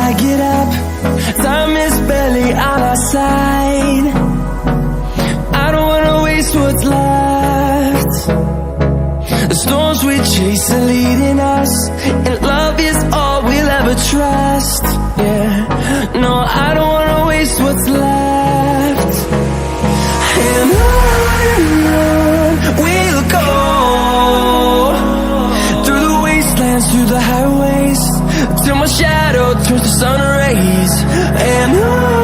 I get up, time is barely on our side. I don't wanna waste what's left. The storms we chase are leading us, and love is all we'll ever trust. Yeah, no, I don't wanna waste what's left. And on we'll go, through the wastelands, through the highways, till my shadow turns to sun rays. And on